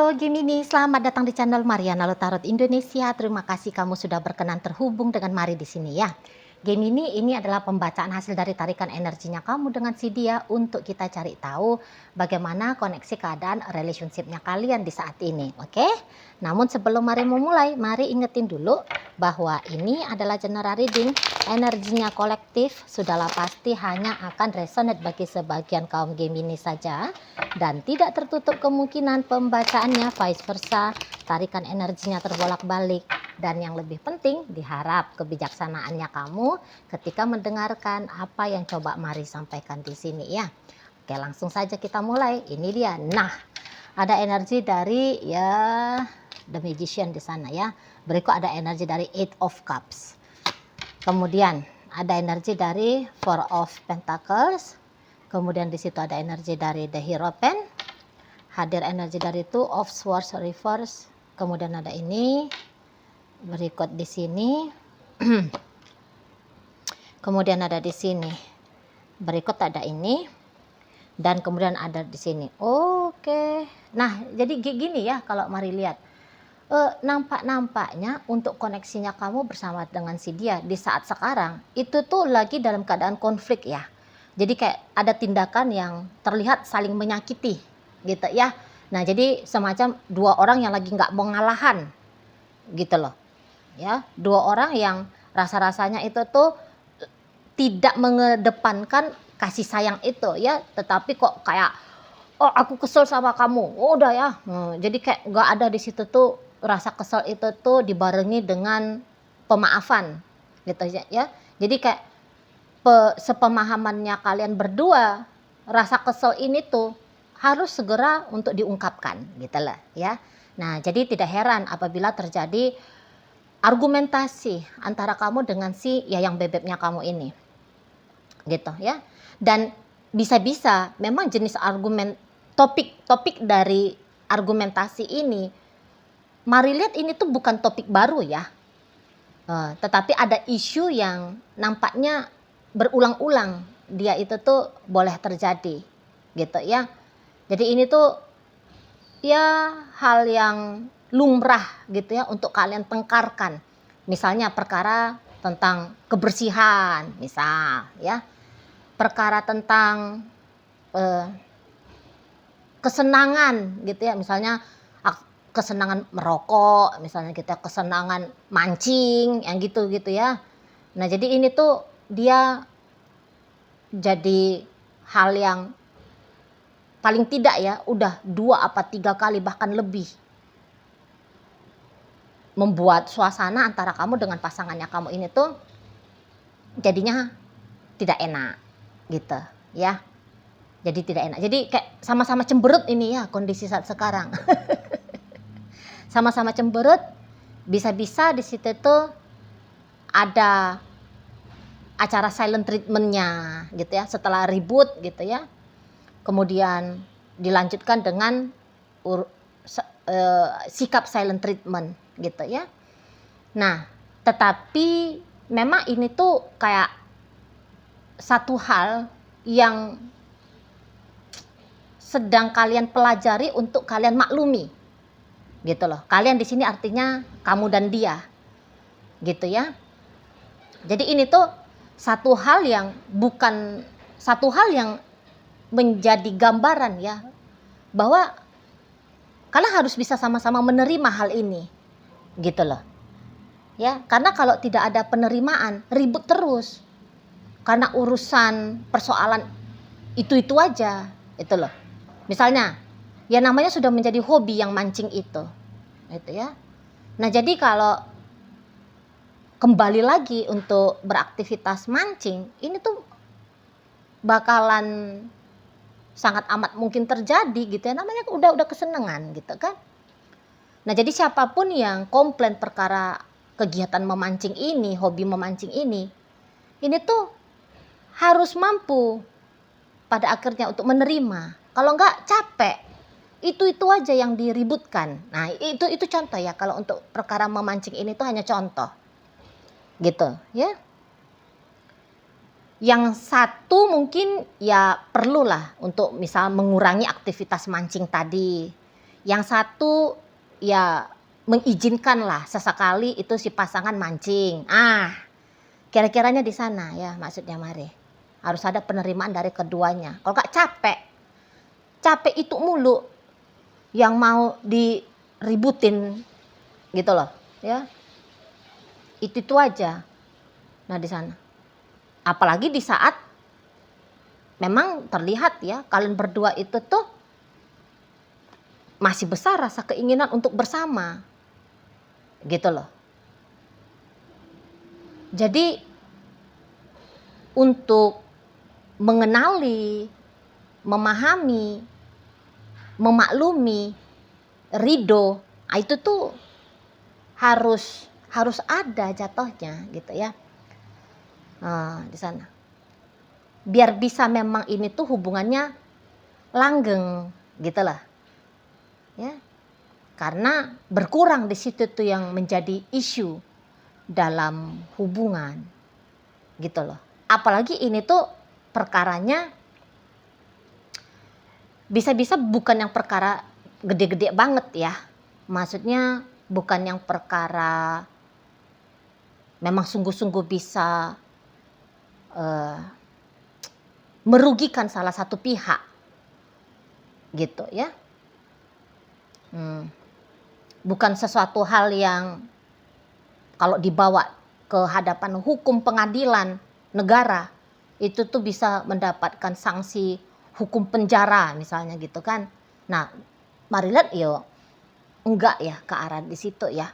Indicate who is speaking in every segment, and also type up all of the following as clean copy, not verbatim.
Speaker 1: Halo Gemini, selamat datang di channel Mariana Tarot Indonesia. Terima kasih kamu sudah berkenan terhubung dengan Mari di sini ya. Gemini, ini adalah pembacaan hasil dari tarikan energinya kamu dengan si dia untuk kita cari tahu bagaimana koneksi keadaan relationship-nya kalian di saat ini, oke? Namun sebelum Mari memulai, mari ingetin dulu bahwa ini adalah general reading, energinya kolektif, sudahlah pasti hanya akan resonate bagi sebagian kaum Gemini saja dan tidak tertutup kemungkinan pembacaannya vice versa, tarikan energinya terbolak-balik. Dan yang lebih penting, diharap kebijaksanaannya kamu ketika mendengarkan apa yang coba Mari sampaikan di sini ya. Oke, langsung saja kita mulai. Ini dia. Nah, ada energi dari ya The Magician di sana ya. Berikut ada energi dari Eight of Cups. Kemudian ada energi dari Four of Pentacles. Kemudian di situ ada energi dari The Hierophant. Hadir energi dari Two of Swords reverse. Kemudian ada ini. Berikut di sini. Kemudian ada di sini. Berikut ada ini. Dan kemudian ada di sini. Oke. Nah, jadi gini ya kalau Mari lihat. Nampak-nampaknya untuk koneksinya kamu bersama dengan si dia di saat sekarang itu tuh lagi dalam keadaan konflik ya. Jadi kayak ada tindakan yang terlihat saling menyakiti gitu ya. Nah, jadi semacam dua orang yang lagi nggak mau ngalahan gitu loh. Ya, dua orang yang rasa-rasanya itu tuh tidak mengedepankan kasih sayang itu ya, tetapi kok kayak oh aku kesel sama kamu, oh udah ya. Jadi kayak nggak ada di situ tuh rasa kesel itu tuh dibarengi dengan pemaafan gitu ya. Jadi kayak sepemahamannya kalian berdua, rasa kesel ini tuh harus segera untuk diungkapkan gitu lah ya. Nah, jadi tidak heran apabila terjadi argumentasi antara kamu dengan si ya yang bebeknya kamu ini gitu ya. Dan bisa-bisa memang jenis argumen topik dari argumentasi ini Mari lihat ini tuh bukan topik baru ya, tetapi ada isu yang nampaknya berulang-ulang dia itu tuh boleh terjadi gitu ya. Jadi ini tuh ya hal yang lumrah gitu ya untuk kalian tengkarkan. Misalnya perkara tentang kebersihan misal ya, perkara tentang kesenangan gitu ya, misalnya kesenangan merokok, misalnya kita kesenangan mancing yang gitu ya. Nah, jadi ini tuh dia jadi hal yang paling tidak ya udah 2 apa 3 kali bahkan lebih membuat suasana antara kamu dengan pasangannya kamu ini tuh jadinya tidak enak gitu ya. Jadi tidak enak. Jadi kayak sama-sama cemberut ini ya kondisi saat sekarang. Sama-sama cemberut, bisa-bisa di situ tuh ada acara silent treatmentnya gitu ya, setelah ribut gitu ya. Kemudian dilanjutkan dengan sikap silent treatment gitu ya. Nah, tetapi memang ini tuh kayak satu hal yang sedang kalian pelajari untuk kalian maklumi gitu loh. Kalian di sini artinya kamu dan dia gitu ya. Jadi ini tuh satu hal yang menjadi gambaran ya, bahwa kalian harus bisa sama-sama menerima hal ini gitu loh ya. Karena kalau tidak ada penerimaan, ribut terus karena urusan persoalan itu aja itu loh. Misalnya ya namanya sudah menjadi hobi yang mancing itu ya. Nah, jadi kalau kembali lagi untuk beraktivitas mancing, ini tuh bakalan sangat amat mungkin terjadi gitu ya, namanya udah kesenangan gitu kan. Nah, jadi siapapun yang komplain perkara kegiatan memancing ini, hobi memancing ini tuh harus mampu pada akhirnya untuk menerima. Kalau enggak capek, itu aja yang diributkan. Nah, itu contoh ya, kalau untuk perkara memancing ini tuh hanya contoh gitu ya. Yang satu mungkin ya perlulah untuk misal mengurangi aktivitas mancing tadi. Yang satu ya mengizinkan lah sesekali itu si pasangan mancing. Kira-kiranya di sana ya maksudnya Mari. Harus ada penerimaan dari keduanya. Kalau gak capek itu mulu yang mau diributin gitu loh, ya. Itu aja. Nah di sana. Apalagi di saat memang terlihat ya kalian berdua itu tuh masih besar rasa keinginan untuk bersama. Gitu loh. Jadi untuk mengenali, memahami, memaklumi, ridho, itu tuh harus ada jatuhnya gitu ya. Di sana. Biar bisa memang ini tuh hubungannya langgeng gitu lah. Ya. Karena berkurang di situ tuh yang menjadi isu dalam hubungan. Gitu loh. Apalagi ini tuh perkaranya bisa-bisa bukan yang perkara gede-gede banget ya. Maksudnya bukan yang perkara memang sungguh-sungguh bisa merugikan salah satu pihak. Gitu ya. Bukan sesuatu hal yang kalau dibawa ke hadapan hukum pengadilan negara itu tuh bisa mendapatkan sanksi hukum penjara misalnya gitu kan. Nah, Mari lihat yo enggak ya ke arah di situ ya.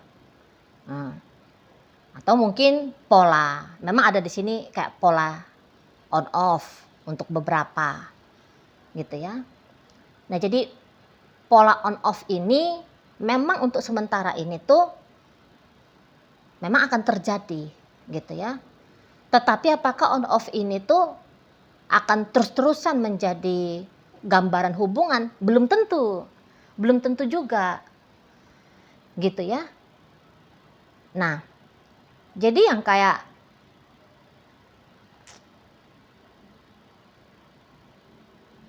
Speaker 1: Atau mungkin pola, memang ada di sini kayak pola on off untuk beberapa gitu ya. Nah, jadi pola on off ini memang untuk sementara ini tuh memang akan terjadi gitu ya. Tetapi apakah on off ini tuh akan terus-terusan menjadi gambaran hubungan? Belum tentu. Belum tentu juga. Gitu ya. Nah, jadi yang kayak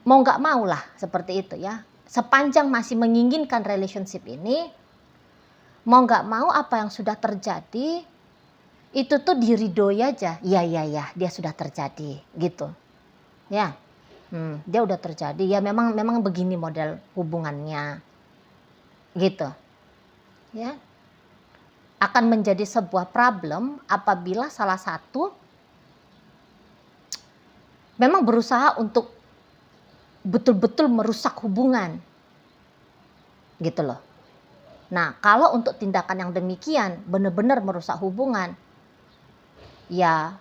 Speaker 1: mau gak mau lah seperti itu ya. Sepanjang masih menginginkan relationship ini, mau gak mau apa yang sudah terjadi itu tuh diridoi aja. Ya dia sudah terjadi gitu. Ya. Dia udah terjadi. Ya memang begini model hubungannya. Gitu. Ya. Akan menjadi sebuah problem apabila salah satu memang berusaha untuk betul-betul merusak hubungan. Gitu loh. Nah, kalau untuk tindakan yang demikian benar-benar merusak hubungan, ya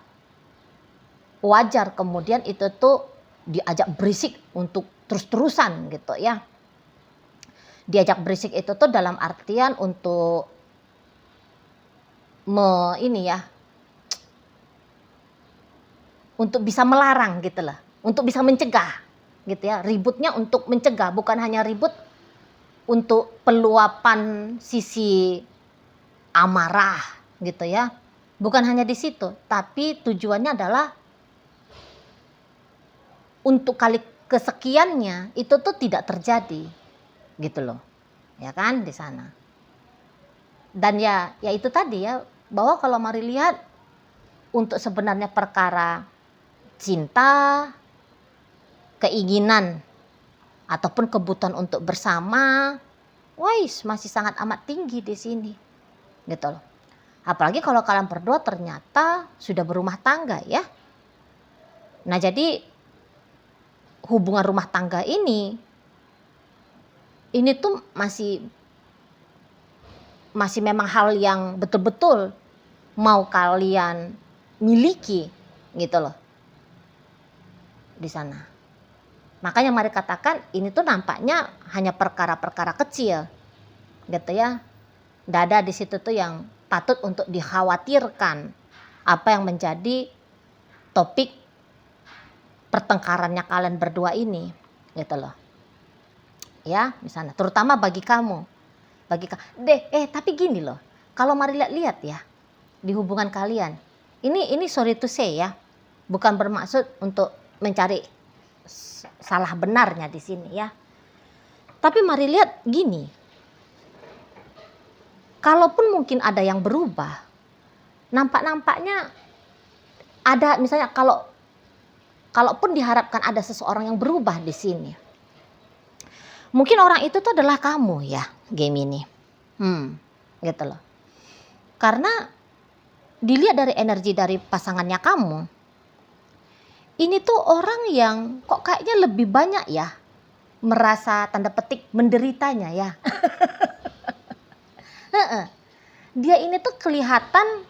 Speaker 1: wajar kemudian itu tuh diajak berisik untuk terus-terusan gitu ya. Diajak berisik itu tuh dalam artian untuk untuk bisa melarang gitu lah, untuk bisa mencegah gitu ya. Ributnya untuk mencegah, bukan hanya ribut untuk peluapan sisi amarah gitu ya. Bukan hanya di situ, tapi tujuannya adalah untuk kali kesekiannya itu tuh tidak terjadi gitu loh. Ya kan di sana. Dan ya itu tadi ya, bahwa kalau Mari lihat untuk sebenarnya perkara cinta, keinginan ataupun kebutuhan untuk bersama, masih sangat amat tinggi di sini. Gitu loh. Apalagi kalau kalian berdua ternyata sudah berumah tangga ya. Nah, jadi hubungan rumah tangga ini tuh masih memang hal yang betul-betul mau kalian miliki gitu loh di sana. Makanya Mari katakan ini tuh nampaknya hanya perkara-perkara kecil gitu ya. Nggak ada di situ tuh yang patut untuk dikhawatirkan apa yang menjadi topik pertengkarannya kalian berdua ini gitu loh. Ya, di sana terutama bagi kamu. Tapi gini loh, kalau Mari lihat ya di hubungan kalian, ini sorry to say ya, bukan bermaksud untuk mencari salah benarnya di sini ya. Tapi mari lihat gini, kalaupun mungkin ada yang berubah, nampaknya ada, misalnya kalaupun diharapkan ada seseorang yang berubah di sini, mungkin orang itu tuh adalah kamu ya, Gemini. Gitu loh. Karena dilihat dari energi dari pasangannya kamu, ini tuh orang yang kok kayaknya lebih banyak ya merasa tanda petik menderitanya ya. Dia ini tuh kelihatan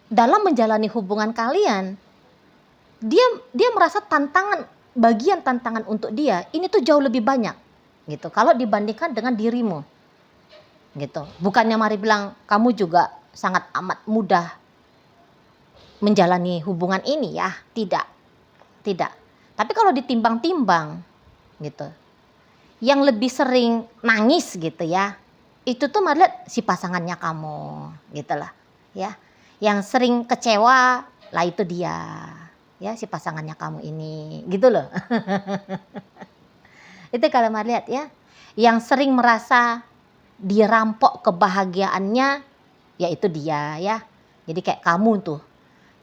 Speaker 1: dalam menjalani hubungan kalian, dia merasa bagian tantangan untuk dia ini tuh jauh lebih banyak gitu kalau dibandingkan dengan dirimu gitu. Bukannya mari bilang kamu juga sangat amat mudah menjalani hubungan ini ya, tidak. Tapi kalau ditimbang-timbang gitu, yang lebih sering nangis gitu ya, itu tuh mari lihat si pasangannya kamu gitu lah ya. Yang sering kecewa lah itu dia ya, si pasangannya kamu ini gitu loh. Itu kalau mari lihat ya, yang sering merasa dirampok kebahagiaannya ya itu dia ya. Jadi kayak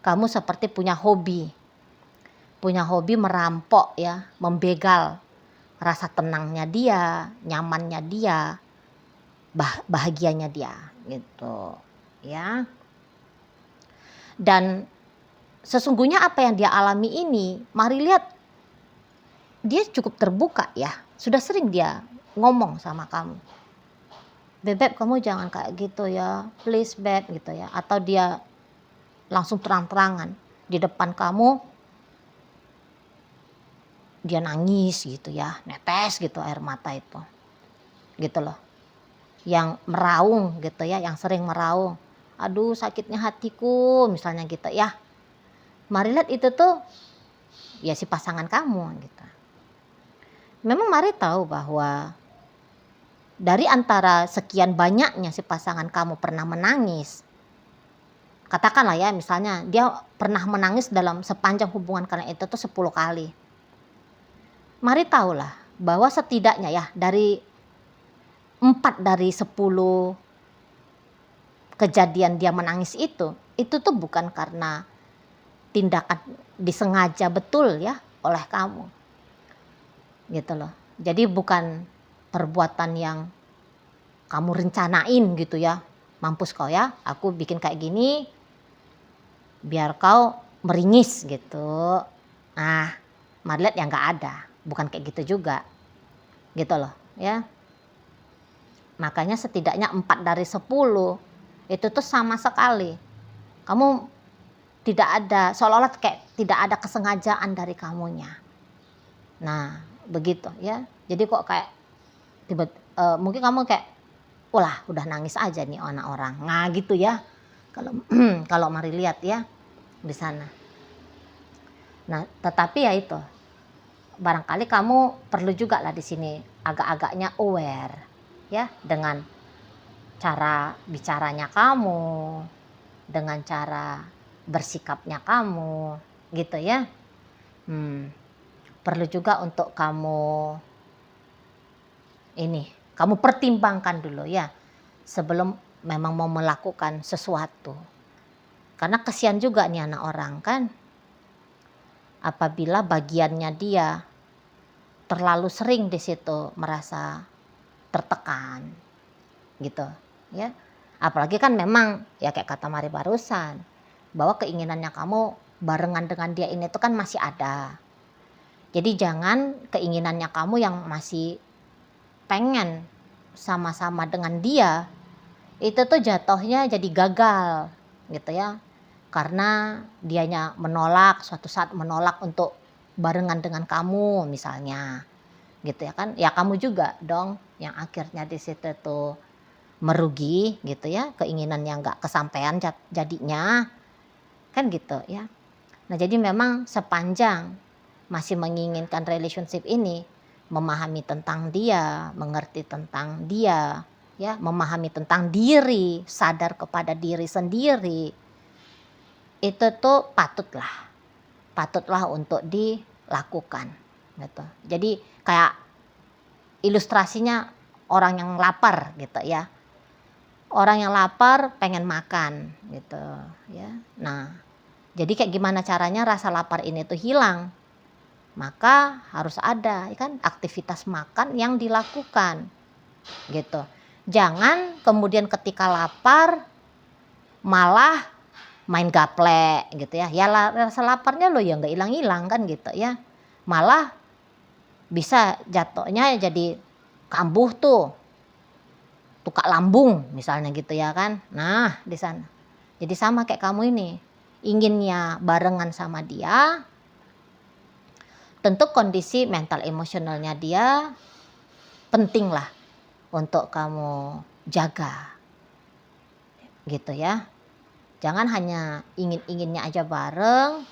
Speaker 1: kamu seperti punya hobi merampok ya, membegal rasa tenangnya dia, nyamannya dia, bahagianya dia gitu ya. Dan sesungguhnya apa yang dia alami ini, mari lihat dia cukup terbuka ya. Sudah sering dia ngomong sama kamu, "Beb, kamu jangan kayak gitu ya, please beb," gitu ya. Atau dia langsung terang-terangan di depan kamu, dia nangis gitu ya, netes gitu air mata itu gitu loh. Yang meraung gitu ya, yang sering meraung, "Aduh sakitnya hatiku," misalnya gitu ya. Mari lihat itu tuh ya si pasangan kamu gitu. Memang mari tahu bahwa dari antara sekian banyaknya si pasangan kamu pernah menangis, katakanlah ya misalnya dia pernah menangis dalam sepanjang hubungan kalian itu tuh 10 kali. Mari tahulah bahwa setidaknya ya dari 4 dari 10 kejadian dia menangis itu tuh bukan karena tindakan disengaja betul ya oleh kamu gitu loh. Jadi bukan perbuatan yang kamu rencanain gitu ya, mampus kau ya, aku bikin kayak gini biar kau meringis gitu. Nah mari lihat yang gak ada, bukan kayak gitu juga gitu loh ya. Makanya setidaknya 4 dari 10 itu tuh sama sekali kamu tidak ada, seolah-olah kayak tidak ada kesengajaan dari kamunya. Nah begitu ya. Jadi kok kayak mungkin kamu kayak udah nangis aja nih anak orang, nah gitu ya kalau kalau mari lihat ya di sana. Nah tetapi ya itu, barangkali kamu perlu juga lah di sini agak-agaknya aware ya dengan cara bicaranya kamu, dengan cara bersikapnya kamu gitu ya. Perlu juga untuk kamu pertimbangkan dulu ya sebelum memang mau melakukan sesuatu. Karena kasihan juga nih anak orang kan, apabila bagiannya dia terlalu sering di situ merasa tertekan gitu ya. Apalagi kan memang ya kayak kata Mari barusan, bahwa keinginannya kamu barengan dengan dia ini tuh kan masih ada. Jadi jangan keinginannya kamu yang masih pengen sama-sama dengan dia itu tuh jatuhnya jadi gagal gitu ya. Karena dianya suatu saat menolak untuk barengan dengan kamu misalnya gitu ya kan. Ya kamu juga dong yang akhirnya di situ tuh merugi gitu ya, keinginan yang gak kesampaian jadinya kan gitu ya. Nah jadi memang sepanjang masih menginginkan relationship ini, memahami tentang dia, mengerti tentang dia ya, memahami tentang diri, sadar kepada diri sendiri, itu tuh patutlah untuk dilakukan gitu. Jadi kayak ilustrasinya orang yang lapar gitu ya. Orang yang lapar pengen makan gitu ya. Nah, jadi kayak gimana caranya rasa lapar ini tuh hilang? Maka harus ada ya kan aktivitas makan yang dilakukan gitu. Jangan kemudian ketika lapar malah main gaplek gitu ya. Ya rasa laparnya lo ya nggak hilang-hilang kan gitu ya. Malah bisa jatuhnya jadi kambuh tuh, tukak lambung misalnya gitu ya kan. Nah di sana. Jadi sama kayak kamu ini, inginnya barengan sama dia, tentu kondisi mental emosionalnya dia penting lah untuk kamu jaga gitu ya. Jangan hanya ingin-inginnya aja bareng,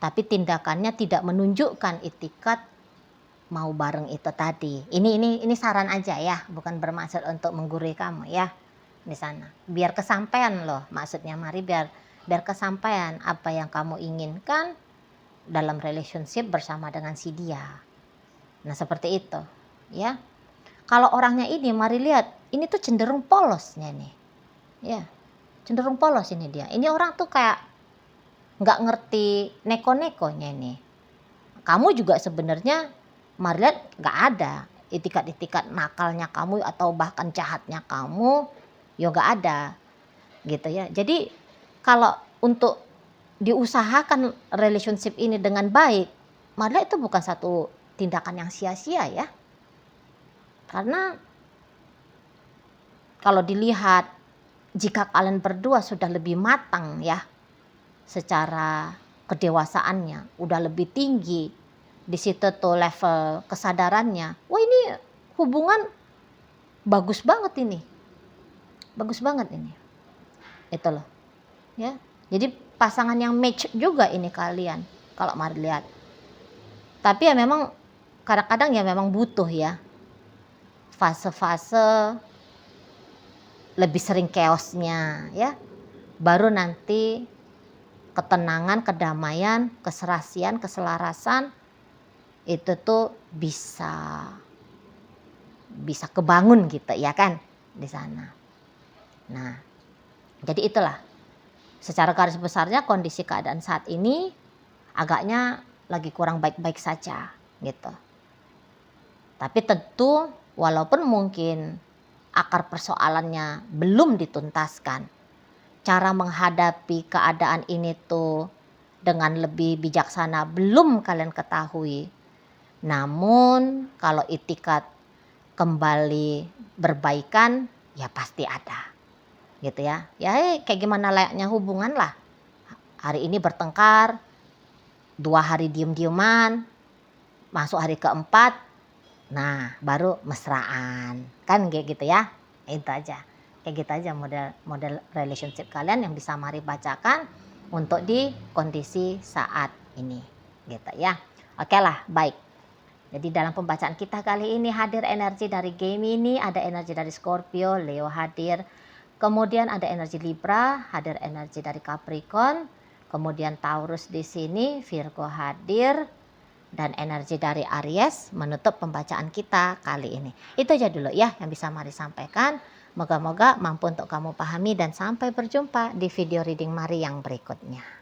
Speaker 1: tapi tindakannya tidak menunjukkan itikat mau bareng itu tadi. Ini saran aja ya, bukan bermaksud untuk menggurui kamu ya di sana. Biar kesampaian loh, maksudnya mari biar kesampaian apa yang kamu inginkan dalam relationship bersama dengan si dia. Nah seperti itu ya. Kalau orangnya ini mari lihat, ini tuh cenderung polosnya nih. Ya, cenderung polos ini dia. Ini orang tuh kayak nggak ngerti neko-nekonya nih. Kamu juga sebenarnya mari lihat nggak ada itikat-itikat nakalnya kamu atau bahkan jahatnya kamu, ya nggak ada gitu ya. Jadi kalau untuk diusahakan relationship ini dengan baik, mari lihat itu bukan satu tindakan yang sia-sia ya. Karena kalau dilihat jika kalian berdua sudah lebih matang ya secara kedewasaannya, udah lebih tinggi di situ tuh level kesadarannya. Wah ini hubungan bagus banget ini. Bagus banget ini. Itu loh. Ya. Jadi pasangan yang match juga ini kalian kalau mari lihat. Tapi ya memang kadang-kadang ya memang butuh ya fase-fase lebih sering chaosnya ya. Baru nanti ketenangan, kedamaian, keserasian, keselarasan itu tuh bisa kebangun gitu ya kan di sana. Nah, jadi itulah secara garis besarnya kondisi keadaan saat ini agaknya lagi kurang baik-baik saja gitu. Tapi tentu walaupun mungkin akar persoalannya belum dituntaskan, cara menghadapi keadaan ini tuh dengan lebih bijaksana belum kalian ketahui. Namun kalau itikat kembali berbaikan ya pasti ada gitu ya. Ya kayak gimana layaknya hubungan lah. Hari ini bertengkar, 2 hari diem-dieman, masuk hari keempat, nah baru mesraan. Kan kayak gitu ya. Itu aja. Kayak gitu aja model relationship kalian yang bisa mari bacakan untuk di kondisi saat ini gitu ya. Oke lah, baik. Jadi dalam pembacaan kita kali ini hadir energi dari Gemini, ada energi dari Scorpio, Leo hadir. Kemudian ada energi Libra, hadir energi dari Capricorn. Kemudian Taurus di sini, Virgo hadir. Dan energi dari Aries menutup pembacaan kita kali ini. Itu aja dulu ya yang bisa mari sampaikan. Moga-moga mampu untuk kamu pahami dan sampai berjumpa di video reading Mari yang berikutnya.